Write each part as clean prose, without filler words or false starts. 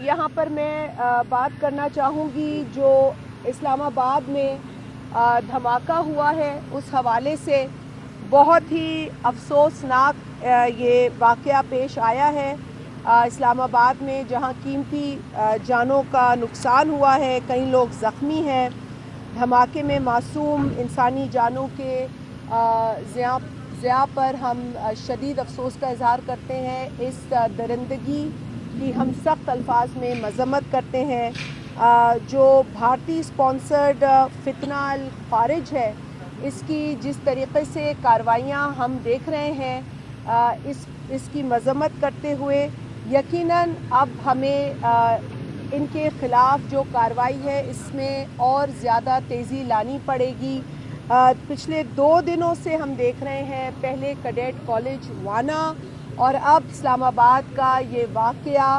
यहाँ पर मैं बात करना चाहूँगी जो इस्लाम आबाद में धमाका हुआ है उस हवाले से बहुत ही अफसोसनाक ये वाक़या पेश आया है। इस्लामाबाद में जहाँ कीमती जानों का नुकसान हुआ है, कई लोग ज़ख्मी हैं। धमाके में मासूम इंसानी जानों के ज़िया पर हम शदीद अफसोस का इज़हार करते हैं। इस दरिंदगी की हम सख्त अल्फाज में मज़म्मत करते हैं। जो भारतीय स्पॉन्सर्ड फितना अल खारिज है, इसकी जिस तरीक़े से कार्रवाइयाँ हम देख रहे हैं, इसकी मज़म्मत करते हुए यकीनन अब हमें इनके ख़िलाफ़ जो कार्रवाई है इसमें और ज़्यादा तेज़ी लानी पड़ेगी। पिछले 2 दिनों से हम देख रहे हैं, पहले कैडेट कॉलेज वाना और अब इस्लामाबाद का ये वाक़या,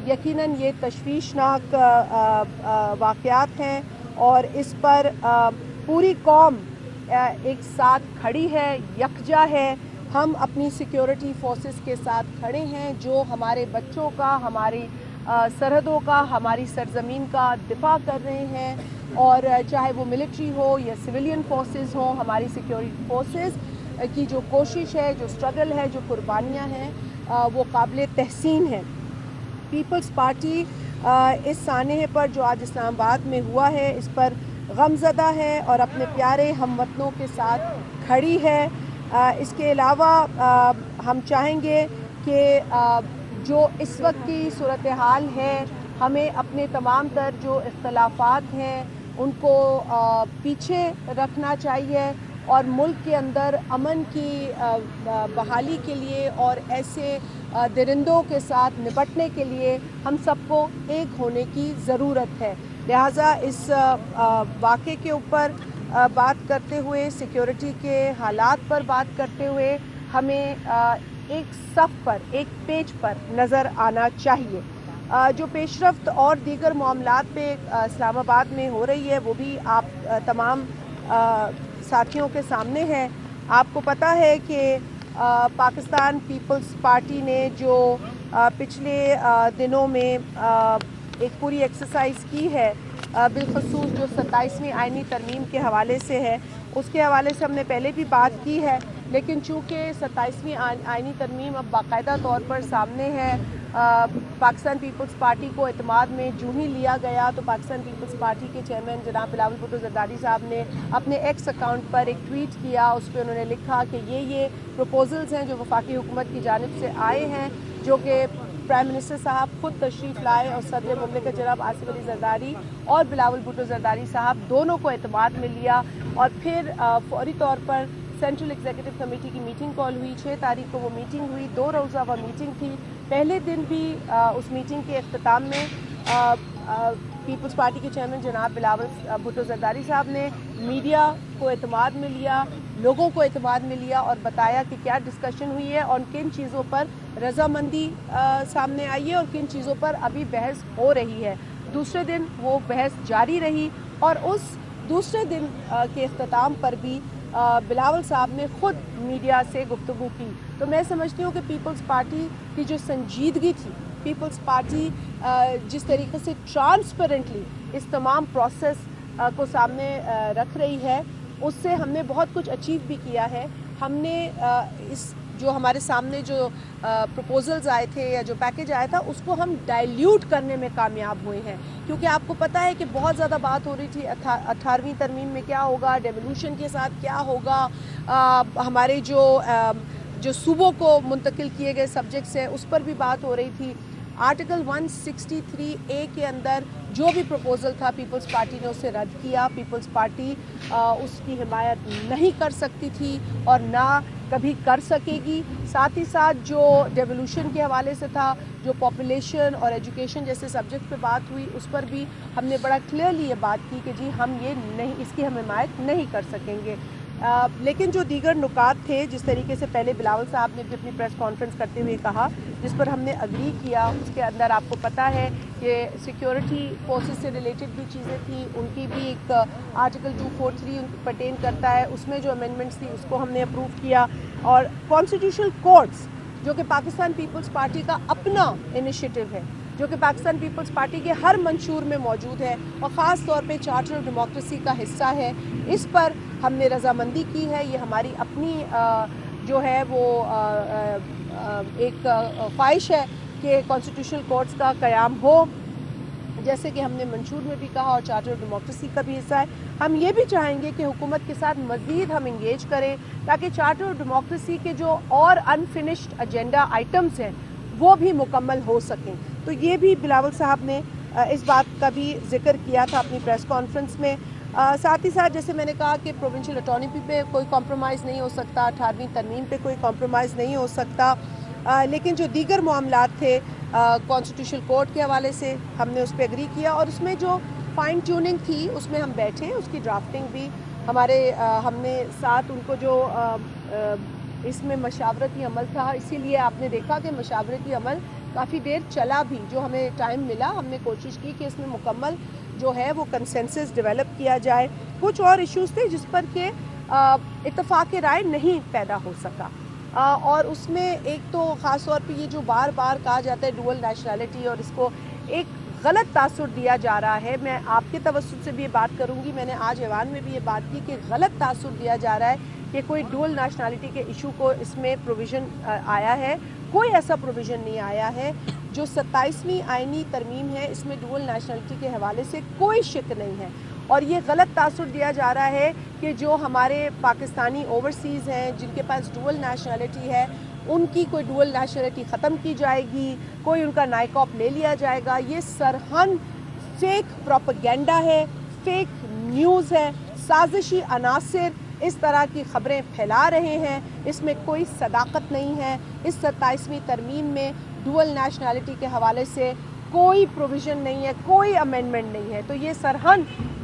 यकीनन ये तशवीशनाक वाक़यात हैं और इस पर पूरी कौम एक साथ खड़ी है, यकजा है। हम अपनी सिक्योरिटी फोर्सेस के साथ खड़े हैं जो हमारे बच्चों का, हमारी सरहदों का, हमारी सरजमीन का दिफा कर रहे हैं। और चाहे वो मिलिट्री हो या सिविलियन फोर्सेस हो, हमारी सिक्योरिटी फोर्सेस की जो कोशिश है, जो स्ट्रगल है, जो कुर्बानियाँ हैं, वो काबिल तहसीन है। पीपल्स पार्टी इस सानहे पर जो आज इस्लामाबाद में हुआ है इस पर गमज़दा है और अपने प्यारे हमवतनों के साथ खड़ी है। इसके अलावा हम चाहेंगे कि जो इस वक्त की सूरत हाल है, हमें अपने तमाम तर जो इख्तलाफात हैं उनको पीछे रखना चाहिए और मुल्क के अंदर अमन की बहाली के लिए और ऐसे दरिंदों के साथ निपटने के लिए हम सबको एक होने की ज़रूरत है। लिहाजा इस वाक़े के ऊपर बात करते हुए, सिक्योरिटी के हालात पर बात करते हुए हमें एक सफ़ पर, एक पेज पर नज़र आना चाहिए। जो पेशरफ्त और दीगर मामलात पे इस्लामाबाद में हो रही है वो भी आप तमाम साथियों के सामने है। आपको पता है कि पाकिस्तान पीपल्स पार्टी ने जो पिछले दिनों में एक पूरी एक्सरसाइज की है, बिलखसूस जो 27वीं आइनी तरमीम के हवाले से है, उसके हवाले से हमने पहले भी बात की है। लेकिन चूँकि 27वीं आइनी तरमीम अब बाकायदा तौर पर सामने है, पाकिस्तान पीपल्स पार्टी को एतमाद में जूँ ही लिया गया तो पाकिस्तान पीपल्स पार्टी के चेयरमैन जनाब बिलावल भुट्टो ज़रदारी साहब ने अपने एक्स अकाउंट पर एक ट्वीट किया। उस पर उन्होंने लिखा कि ये प्रपोजल्स हैं जो वफाकी हुकूमत की जानिब से आए हैं, जो कि प्राइम मिनिस्टर साहब खुद तशरीफ़ लाए और सदर मुमलिकत जनाब आसिफ अली ज़रदारी और बिलावल भुट्टो ज़रदारी साहब दोनों को एतमाद में लिया और फिर फौरी तौर पर सेंट्रल एग्जीक्यूटिव कमेटी की मीटिंग कॉल हुई। 6 तारीख को वो मीटिंग हुई, 2 रोज़ा वो मीटिंग थी। पहले दिन भी उस मीटिंग के अख्ताम में पीपल्स पार्टी के चेयरमैन जनाब बिलावल भुट्टो ज़रदारी साहब ने मीडिया को एतमाद में लिया, लोगों को एतमाद में लिया और बताया कि क्या डिस्कशन हुई है और किन चीज़ों पर रजामंदी सामने आई है और किन चीज़ों पर अभी बहस हो रही है। दूसरे दिन वो बहस जारी रही और उस दूसरे दिन के अख्ताम पर भी बिलावल साहब ने ख़ुद मीडिया से गुफ्तगू की। तो मैं समझती हूँ कि पीपल्स पार्टी की जो संजीदगी थी, पीपल्स पार्टी जिस तरीके से ट्रांसपेरेंटली इस तमाम प्रोसेस को सामने रख रही है, उससे हमने बहुत कुछ अचीव भी किया है। हमने इस जो हमारे सामने जो प्रपोजल्स आए थे या जो पैकेज आया था उसको हम डाइल्यूट करने में कामयाब हुए हैं, क्योंकि आपको पता है कि बहुत ज़्यादा बात हो रही थी 18वीं तरमीम में क्या होगा, डेवोल्यूशन के साथ क्या होगा, हमारे जो सूबों को मुंतकिल किए गए सब्जेक्ट्स हैं उस पर भी बात हो रही थी। आर्टिकल 163A के अंदर जो भी प्रपोज़ल था पीपल्स पार्टी ने उसे रद्द किया। पीपल्स पार्टी उसकी हिमायत नहीं कर सकती थी और ना कभी कर सकेगी। साथ ही साथ जो डेवोल्यूशन के हवाले से था, जो पॉपुलेशन और एजुकेशन जैसे सब्जेक्ट पे बात हुई, उस पर भी हमने बड़ा क्लियरली ये बात की कि जी हम ये नहीं, इसकी हम हिमायत नहीं कर सकेंगे। लेकिन जो दीगर नुकात थे, जिस तरीके से पहले बिलावल साहब ने भी अपनी प्रेस कॉन्फ्रेंस करते हुए कहा, जिस पर हमने अग्री किया, उसके अंदर आपको पता है कि सिक्योरिटी फोर्सेस से रिलेटेड भी चीज़ें थी, उनकी भी एक आर्टिकल 243 पर्टेन करता है, उसमें जो अमेंडमेंट्स थी उसको हमने अप्रूव किया। और कॉन्स्टिट्यूशनल कोर्ट्स जो कि पाकिस्तान पीपल्स पार्टी का अपना इनिशिएटिव है, جو کہ پاکستان پیپلز پارٹی کے ہر منشور میں موجود ہے اور خاص طور پہ چارٹر آف ڈیموکریسی کا حصہ ہے، اس پر ہم نے رضامندی کی ہے۔ یہ ہماری اپنی جو ہے وہ ایک خواہش ہے کہ کانسٹیٹیوشنل کورٹس کا قیام ہو، جیسے کہ ہم نے منشور میں بھی کہا اور چارٹر آف ڈیموکریسی کا بھی حصہ ہے۔ ہم یہ بھی چاہیں گے کہ حکومت کے ساتھ مزید ہم انگیج کریں تاکہ چارٹر آف ڈیموکریسی کے جو اور انفنشڈ ایجنڈا آئٹمز ہیں وہ بھی مکمل ہو سکیں۔ تو یہ بھی بلاول صاحب نے اس بات کا بھی ذکر کیا تھا اپنی پریس کانفرنس میں۔ ساتھ ہی ساتھ جیسے میں نے کہا کہ پروونشل اٹانومی پہ کوئی کمپرومائز نہیں ہو سکتا، 18ویں ترمیم پہ کوئی کمپرومائز نہیں ہو سکتا، لیکن جو دیگر معاملات تھے کانسٹیٹیوشنل کورٹ کے حوالے سے ہم نے اس پہ اگری کیا، اور اس میں جو فائن ٹیوننگ تھی اس میں ہم بیٹھے، اس کی ڈرافٹنگ بھی ہم نے ساتھ ان کو جو اس میں مشاورتی عمل تھا، اسی لیے آپ نے دیکھا کہ مشاورتی عمل کافی دیر چلا بھی، جو ہمیں ٹائم ملا ہم نے کوشش کی کہ اس میں مکمل جو ہے وہ کنسنسس ڈیولپ کیا جائے۔ کچھ اور ایشوز تھے جس پر کہ اتفاق رائے نہیں پیدا ہو سکا، اور اس میں ایک تو خاص طور پہ یہ جو بار بار کہا جاتا ہے ڈوئل نیشنلٹی، اور اس کو ایک غلط تاثر دیا جا رہا ہے۔ میں آپ کے توسط سے بھی یہ بات کروں گی، میں نے آج ایوان میں بھی یہ بات کی کہ غلط تاثر دیا جا رہا ہے کہ کوئی ڈوئل نیشنلٹی کے ایشو کو اس میں پروویژن آیا ہے۔ کوئی ایسا پروویژن نہیں آیا ہے۔ جو 27ویں آئینی ترمیم ہے اس میں ڈوئل نیشنلٹی کے حوالے سے کوئی شک نہیں ہے، اور یہ غلط تاثر دیا جا رہا ہے کہ جو ہمارے پاکستانی اوورسیز ہیں جن کے پاس ڈوئل نیشنلٹی ہے ان کی کوئی ڈوئل نیشنلٹی ختم کی جائے گی، کوئی ان کا نائکاپ لے لیا جائے گا۔ یہ سرہن فیک پروپیگنڈا ہے، فیک نیوز ہے، سازشی عناصر اس طرح کی خبریں پھیلا رہے ہیں، اس میں کوئی صداقت نہیں ہے۔ اس 27ویں ترمیم میں ڈوئل نیشنلٹی کے حوالے سے کوئی پروویژن نہیں ہے، کوئی امینڈمنٹ نہیں ہے۔ تو یہ سرہن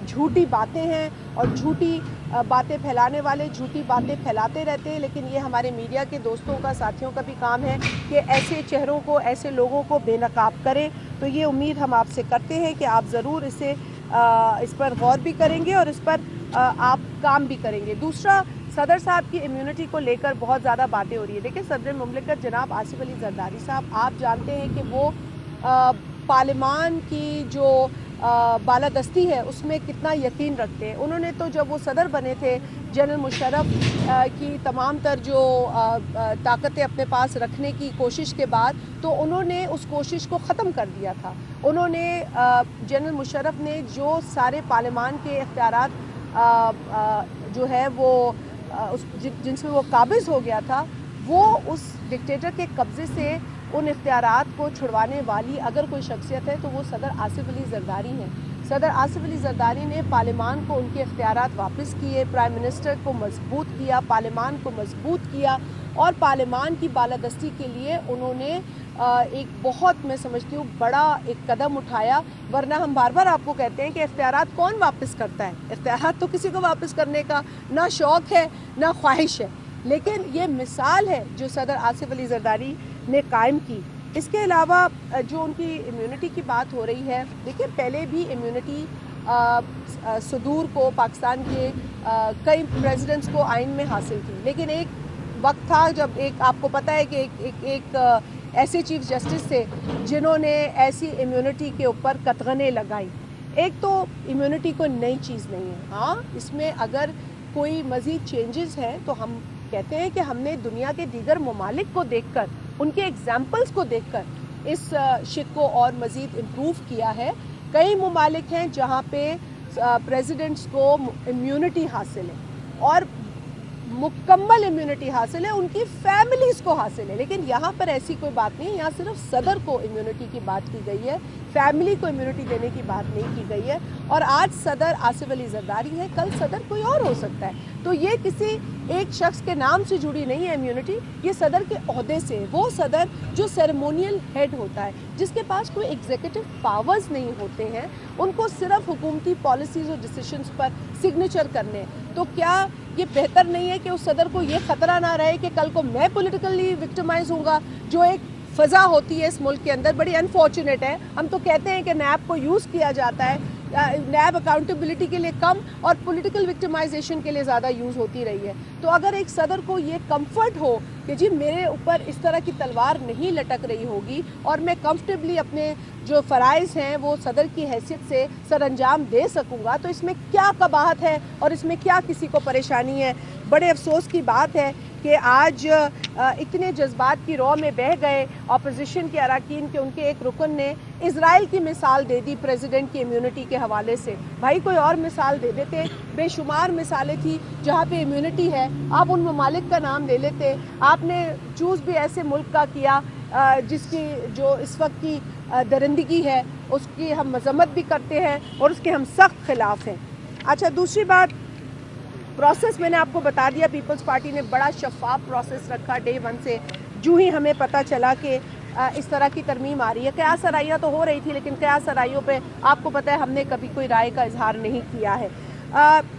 جھوٹی باتیں ہیں، اور جھوٹی باتیں پھیلانے والے جھوٹی باتیں پھیلاتے رہتے ہیں، لیکن یہ ہمارے میڈیا کے دوستوں کا، ساتھیوں کا بھی کام ہے کہ ایسے چہروں کو، ایسے لوگوں کو بے نقاب کریں۔ تو یہ امید ہم آپ سے کرتے ہیں کہ آپ ضرور اس پر غور بھی کریں گے اور اس پر آپ کام بھی کریں گے۔ دوسرا، صدر صاحب کی امیونٹی کو لے کر بہت زیادہ باتیں ہو رہی ہے۔ دیکھیں، صدر مملکت جناب آصف علی زرداری صاحب، آپ جانتے ہیں کہ وہ پارلیمان کی جو بالادستی ہے اس میں کتنا یقین رکھتے ہیں۔ انہوں نے تو جب وہ صدر بنے تھے جنرل مشرف کی تمام تر جو طاقتیں اپنے پاس رکھنے کی کوشش کے بعد، تو انہوں نے اس کوشش کو ختم کر دیا تھا۔ انہوں نے جنرل مشرف نے جو سارے پارلیمان کے اختیارات جو ہے وہ جن سے وہ قابض ہو گیا تھا، وہ اس ڈکٹیٹر کے قبضے سے ان اختیارات کو چھڑوانے والی اگر کوئی شخصیت ہے تو وہ صدر آصف علی زرداری ہیں۔ صدر آصف علی زرداری نے پارلیمان کو ان کے اختیارات واپس کیے، پرائم منسٹر کو مضبوط کیا، پارلیمان کو مضبوط کیا، اور پارلیمان کی بالادستی کے لیے انہوں نے ایک بہت، میں سمجھتی ہوں، بڑا ایک قدم اٹھایا۔ ورنہ ہم بار بار آپ کو کہتے ہیں کہ اختیارات کون واپس کرتا ہے؟ اختیارات تو کسی کو واپس کرنے کا نہ شوق ہے نہ خواہش ہے، لیکن یہ مثال ہے جو صدر آصف علی زرداری نے قائم کی۔ اس کے علاوہ جو ان کی امیونٹی کی بات ہو رہی ہے، دیکھیں پہلے بھی امیونٹی صدور کو پاکستان کے کئی پریزیڈنٹس کو آئین میں حاصل تھی، لیکن ایک وقت تھا جب آپ کو پتہ ہے کہ ایک ایسے چیف جسٹس تھے جنہوں نے ایسی امیونٹی کے اوپر قطغنیں لگائی۔ ایک تو امیونٹی کوئی نئی چیز نہیں ہے، ہاں اس میں اگر کوئی مزید چینجز ہیں تو ہم کہتے ہیں کہ ہم نے دنیا کے دیگر ممالک کو دیکھ کر، ان کے ایگزامپلز کو دیکھ کر اس شک کو اور مزید امپروو کیا ہے۔ کئی ممالک ہیں جہاں پہ پریزیڈنٹس کو امیونٹی حاصل ہے، اور مکمل امیونٹی حاصل ہے، ان کی فیملیز کو حاصل ہے، لیکن یہاں پر ایسی کوئی بات نہیں ہے۔ یہاں صرف صدر کو امیونٹی کی بات کی گئی ہے، فیملی کو امیونٹی دینے کی بات نہیں کی گئی ہے۔ اور آج صدر آصف علی زرداری ہے، کل صدر کوئی اور ہو سکتا ہے، تو یہ کسی ایک شخص کے نام سے جڑی نہیں ہے امیونٹی، یہ صدر کے عہدے سے، وہ صدر جو سیریمونیل ہیڈ ہوتا ہے، جس کے پاس کوئی ایگزیکٹو پاورز نہیں ہوتے ہیں، ان کو صرف حکومتی پالیسیز اور ڈیسیشنز پر سگنیچر کرنے ہیں۔ تو کیا یہ بہتر نہیں ہے کہ اس صدر کو یہ خطرہ نہ رہے کہ کل کو میں پولیٹیکلی وکٹمائز ہوں گا؟ جو ایک فضا ہوتی ہے اس ملک کے اندر بڑی انفارچونیٹ ہے، ہم تو کہتے ہیں کہ نیب کو یوز کیا جاتا ہے नैब अकाउंटेबिलिटी के लिए कम और पॉलिटिकल विक्टिमाइजेशन के लिए ज़्यादा यूज़ होती रही है। तो अगर एक सदर को ये कंफर्ट हो कि जी मेरे ऊपर इस तरह की तलवार नहीं लटक रही होगी और मैं कंफर्टेबली अपने जो फ़राइज़ हैं वो सदर की हैसियत से सरअंजाम दे सकूँगा, तो इसमें क्या कबाहत है और इसमें क्या किसी को परेशानी है। बड़े अफसोस की बात है कि आज इतने जज्बात की रौ में बह गए अपोजिशन के अरकान के उनके एक रुकन ने इजराइल की मिसाल दे दी प्रेसिडेंट की इम्यूनिटी के हवाले से। भाई कोई और मिसाल दे देते, बेशुमार मिसालें थी जहाँ पे इम्यूनिटी है, आप उन ममालिक का नाम ले लेते। आपने चूज़ भी ऐसे मुल्क का किया जिसकी जो इस वक्त की दरिंदगी है उसकी हम मजम्मत भी करते हैं और उसके हम सख्त खिलाफ हैं। अच्छा, दूसरी बात, प्रोसेस मैंने आपको बता दिया, पीपल्स पार्टी ने बड़ा शफाफ प्रोसेस रखा डे वन से। जो ही हमें पता चला कि इस तरह की तरमीम आ रही है, कयास आराइयाँ तो हो रही थी लेकिन कयास आराइयों पे आपको पता है हमने कभी कोई राय का इजहार नहीं किया है।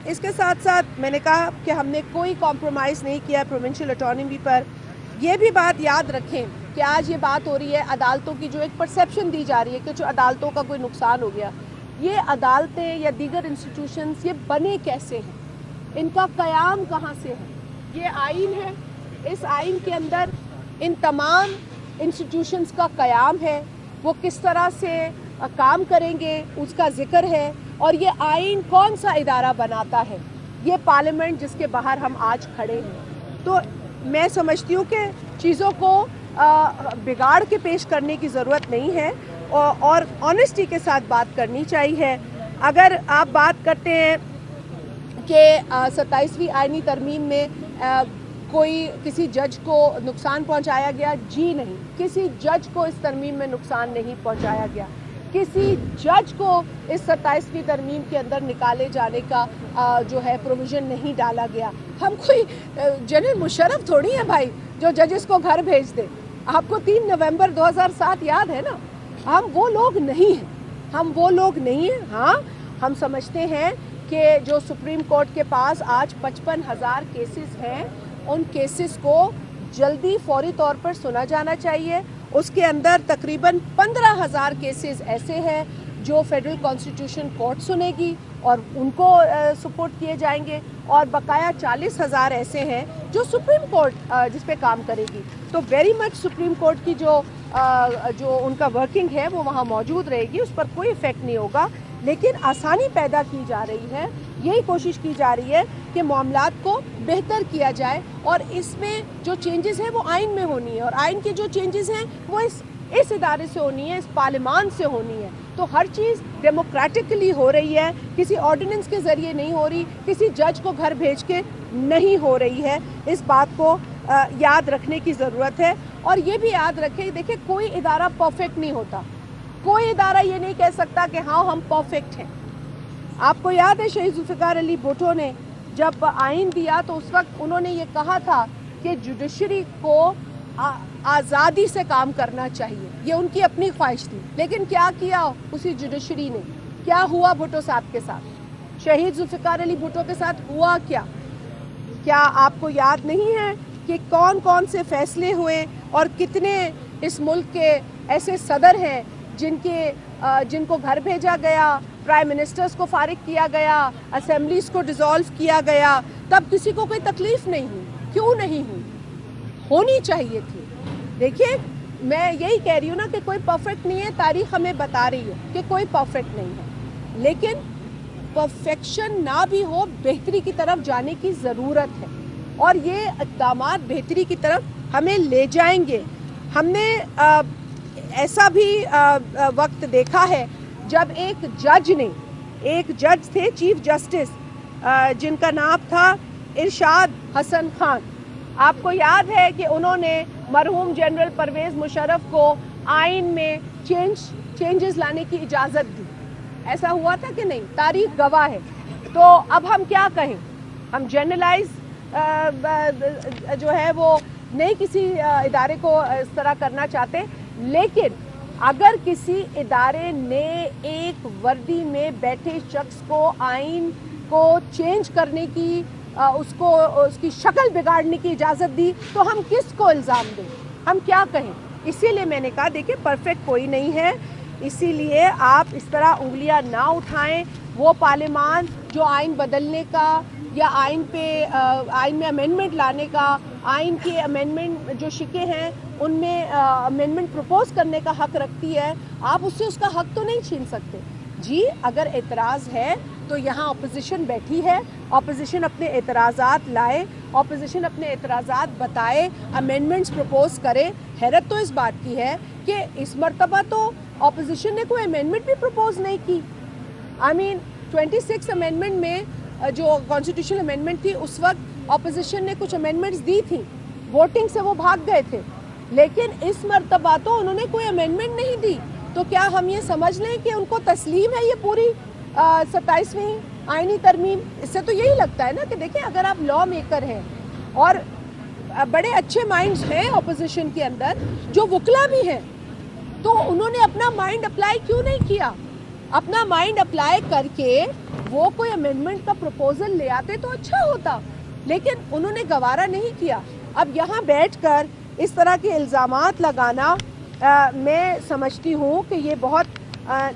इसके साथ साथ मैंने कहा कि हमने कोई कॉम्प्रोमाइज़ नहीं किया प्रोविंशियल ऑटोनॉमी पर। यह भी बात याद रखें कि आज ये बात हो रही है अदालतों की, जो एक परसेप्शन दी जा रही है कि जो अदालतों का कोई नुकसान हो गया। ये अदालतें या दीगर इंस्टीट्यूशंस ये बने कैसे हैं, इनका क़याम कहाँ से है? ये आइन है, इस आइन के अंदर इन तमाम इंस्टीट्यूशंस का क़याम है, वो किस तरह से काम करेंगे उसका ज़िक्र है। और ये आइन कौन सा इदारा बनाता है? ये पार्लियामेंट जिसके बाहर हम आज खड़े हैं। तो मैं समझती हूँ कि चीज़ों को बिगाड़ के पेश करने की ज़रूरत नहीं है और ऑनेस्टी के साथ बात करनी चाहिए। अगर आप बात करते हैं कि 27वीं आईनी तरमीम में कोई किसी जज को नुकसान पहुंचाया गया, जी नहीं, किसी जज को इस तरमीम में नुकसान नहीं पहुंचाया गया। किसी जज को इस 27वीं तरमीम के अंदर निकाले जाने का जो है प्रोविज़न नहीं डाला गया। हम कोई जनरल मुशर्रफ थोड़ी है भाई जो जजेस को घर भेज दे। आपको 3 नवंबर 2007 याद है ना? हम वो लोग नहीं हैं, हम वो लोग नहीं हैं। हाँ, हम समझते हैं कि जो सुप्रीम कोर्ट के पास आज 55,000 केसेस हैं, उन केसेस को जल्दी फौरी तौर पर सुना जाना चाहिए। उसके अंदर तकरीबन 15,000 केसेस ऐसे हैं जो फेडरल कॉन्स्टिट्यूशन कोर्ट सुनेगी और उनको सपोर्ट किए जाएंगे, और बकाया 40,000 ऐसे हैं जो सुप्रीम कोर्ट जिस पे काम करेगी। तो वेरी मच सुप्रीम कोर्ट की जो उनका वर्किंग है वो वहाँ मौजूद रहेगी, उस पर कोई इफ़ेक्ट नहीं होगा। लेकिन आसानी पैदा की जा रही है, यही कोशिश की जा रही है कि मामलात को बेहतर किया जाए और इसमें जो चेंजेस हैं वो आइन में होनी है, और आइन के जो चेंजेस हैं वो इस इदारे से होनी है, इस पार्लियामान से होनी है। तो हर चीज़ डेमोक्रेटिकली हो रही है, किसी ऑर्डिनेंस के ज़रिए नहीं हो रही, किसी जज को घर भेज के नहीं हो रही है। इस बात को याद रखने की ज़रूरत है। और ये भी याद रखें, देखिए कोई इदारा परफेक्ट नहीं होता, कोई इदारा ये नहीं कह सकता कि हाँ हम परफेक्ट हैं। आपको याद है शहीद जुल्फ़िकार अली भुट्टो ने जब आइन दिया तो उस वक्त उन्होंने ये कहा था कि जुडिशरी को आज़ादी से काम करना चाहिए, ये उनकी अपनी ख्वाहिश थी। लेकिन क्या किया उसी जुडिशरी ने? क्या हुआ भुट्टो साहब के साथ, शहीद जुल्फ़िकार अली भुट्टो के साथ हुआ क्या? क्या आपको याद नहीं है कि कौन कौन से फैसले हुए और कितने इस मुल्क के ऐसे सदर हैं जिनको घर भेजा गया, प्राइम मिनिस्टर्स को फारिग किया गया, असेंबलीज को डिसॉल्व किया गया, तब किसी को कोई तकलीफ नहीं हुई? क्यों नहीं हुई? होनी चाहिए थी। देखिए मैं यही कह रही हूँ ना कि कोई परफेक्ट नहीं है, तारीख हमें बता रही है कि कोई परफेक्ट नहीं है, लेकिन परफेक्शन ना भी हो, बेहतरी की तरफ जाने की ज़रूरत है और ये इक़दामात बेहतरी की तरफ हमें ले जाएंगे। हमने ऐसा भी वक्त देखा है जब एक जज थे चीफ जस्टिस जिनका नाम था इरशाद हसन खान। आपको याद है कि उन्होंने मरहूम जनरल परवेज़ मुशर्रफ को आइन में चेंजेस लाने की इजाज़त दी। ऐसा हुआ था कि नहीं? तारीख गवाह है। तो अब हम क्या कहें, हम जनरलाइज जो है वो नहीं किसी इदारे को इस तरह करना चाहते, लेकिन अगर किसी इदारे ने एक वर्दी में बैठे शख्स को आइन को चेंज करने की उसकी शक्ल बिगाड़ने की इजाज़त दी तो हम किसको इल्ज़ाम दें, हम क्या कहें? इसीलिए मैंने कहा देखिए परफेक्ट कोई नहीं है, اسی لیے آپ اس طرح انگلیاں نہ اٹھائیں. وہ پارلیمان جو آئین بدلنے کا یا آئین میں امینڈمنٹ لانے کا, آئین کے امینڈمنٹ جو شکے ہیں ان میں امینڈمنٹ پروپوز کرنے کا حق رکھتی ہے, آپ اس سے اس کا حق تو نہیں چھین سکتے. جی اگر اعتراض ہے تو یہاں اپوزیشن بیٹھی ہے, اپوزیشن اپنے اعتراضات لائے, اپوزیشن اپنے اعتراضات بتائے, امینڈمنٹس پروپوز کرے. حیرت تو اس بات کی ہے کہ اس مرتبہ تو اپوزیشن نے کوئی امینڈمنٹ بھی پروپوز نہیں کی. آئی مین 26 امینڈمنٹ میں جو کانسٹیٹیوشنل امینڈمنٹ تھی اس وقت اپوزیشن نے کچھ امینڈمنٹس دی تھیں, ووٹنگ سے وہ بھاگ گئے تھے, لیکن اس مرتبہ تو انہوں نے کوئی امینڈمنٹ نہیں دی. تو کیا ہم یہ سمجھ لیں کہ ان کو تسلیم ہے یہ پوری 27ویں آئینی ترمیم؟ اس سے تو یہی لگتا ہے نا کہ دیکھیں اگر آپ لا میکر ہیں اور بڑے اچھے مائنڈز ہیں اپوزیشن کے اندر جو وکلا بھی ہیں, تو انہوں نے اپنا مائنڈ اپلائی کیوں نہیں کیا؟ اپنا مائنڈ اپلائی کر کے وہ کوئی امینڈمنٹ کا پروپوزل لے آتے تو اچھا ہوتا, لیکن انہوں نے گوارا نہیں کیا. اب یہاں بیٹھ کر اس طرح کے الزامات لگانا میں سمجھتی ہوں کہ یہ بہت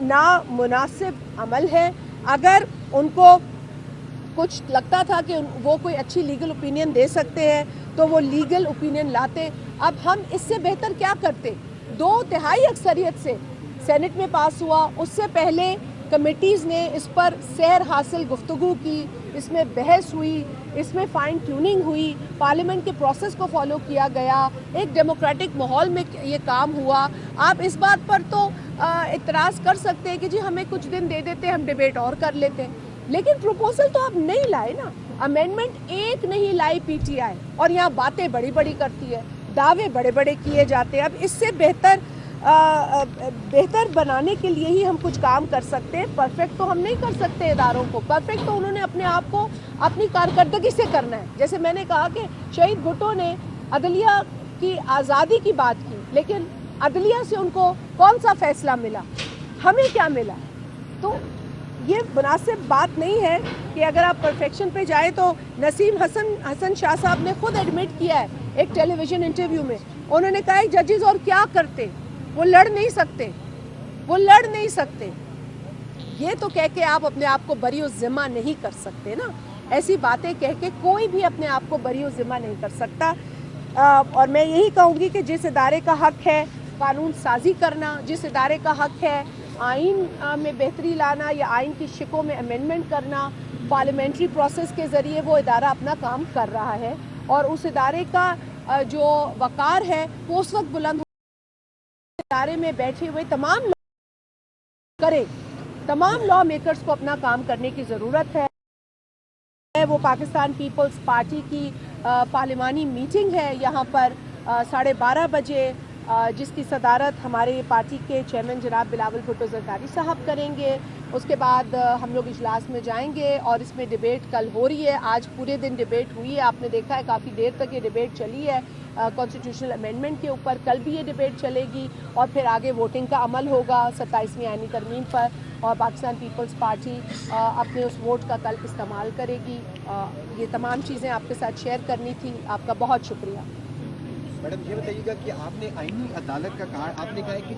نامناسب عمل ہے. اگر ان کو کچھ لگتا تھا کہ وہ کوئی اچھی لیگل اوپینین دے سکتے ہیں تو وہ لیگل اوپینین لاتے. اب ہم اس سے بہتر کیا کرتے؟ 2/3 اکثریت سے سینٹ میں پاس ہوا, اس سے پہلے کمیٹیز نے اس پر سیر حاصل گفتگو کی, اس میں بحث ہوئی, اس میں فائن ٹیوننگ ہوئی, پارلیمنٹ کے پروسیس کو فالو کیا گیا, ایک ڈیموکریٹک ماحول میں یہ کام ہوا. آپ اس بات پر تو اعتراض کر سکتے ہیں کہ جی ہمیں کچھ دن دے دیتے, ہم ڈیبیٹ اور کر لیتے, لیکن پروپوزل تو آپ نہیں لائے نا, امینڈمنٹ ایک نہیں لائی پی ٹی آئی, اور یہاں باتیں بڑی بڑی کرتی ہے, دعوے بڑے بڑے کیے جاتے ہیں. اب اس سے بہتر بنانے کے لیے ہی ہم کچھ کام کر سکتے ہیں. پرفیکٹ تو ہم نہیں کر سکتے اداروں کو, پرفیکٹ تو انہوں نے اپنے آپ کو اپنی کارکردگی سے کرنا ہے. جیسے میں نے کہا کہ شہید بھٹو نے عدلیہ کی آزادی کی بات کی, لیکن عدلیہ سے ان کو کون سا فیصلہ ملا, ہمیں کیا ملا؟ تو یہ مناسب بات نہیں ہے کہ اگر آپ پرفیکشن پہ جائیں تو نسیم حسن شاہ صاحب نے خود ایڈمٹ کیا ہے ایک ٹیلی ویژن انٹرویو میں, انہوں نے کہا ججز اور کیا کرتے, وہ لڑ نہیں سکتے. یہ تو کہہ کے آپ اپنے آپ کو بری و ذمہ نہیں کر سکتے نا, ایسی باتیں کہہ کے کوئی بھی اپنے آپ کو بری و ذمہ نہیں کر سکتا. اور میں یہی کہوں گی کہ جس ادارے کا حق ہے قانون سازی کرنا, جس ادارے کا حق ہے آئین میں بہتری لانا یا آئین کی شکوں میں امینڈمنٹ کرنا, پارلیمنٹری پروسیس کے ذریعے وہ ادارہ اپنا کام کر رہا ہے, اور اس ادارے کا جو وقار ہے وہ اس وقت بلند ادارے میں بیٹھے ہوئے تمام لا میکرز کو اپنا کام کرنے کی ضرورت ہے. وہ پاکستان پیپلز پارٹی کی پارلیمانی میٹنگ ہے یہاں پر 12:30 بجے, جس کی صدارت ہمارے پارٹی کے چیئرمین جناب بلاول بھٹو زرداری صاحب کریں گے. اس کے بعد ہم لوگ اجلاس میں جائیں گے, اور اس میں ڈیبیٹ کل ہو رہی ہے, آج پورے دن ڈیبیٹ ہوئی ہے, آپ نے دیکھا ہے کافی دیر تک یہ ڈیبیٹ چلی ہے کانسٹیٹیوشنل امینڈمنٹ کے اوپر. کل بھی یہ ڈیبیٹ چلے گی, اور پھر آگے ووٹنگ کا عمل ہوگا 27ویں آئینی ترمیم پر, اور پاکستان پیپلز پارٹی اپنے اس ووٹ کا کل استعمال کرے گی. یہ تمام چیزیں آپ کے ساتھ شیئر کرنی تھی. آپ کا بہت شکریہ. میڈم یہ بتائیے گا کہ آپ نے آئینی عدالت کا کہا, آپ نے کہا ہے کہ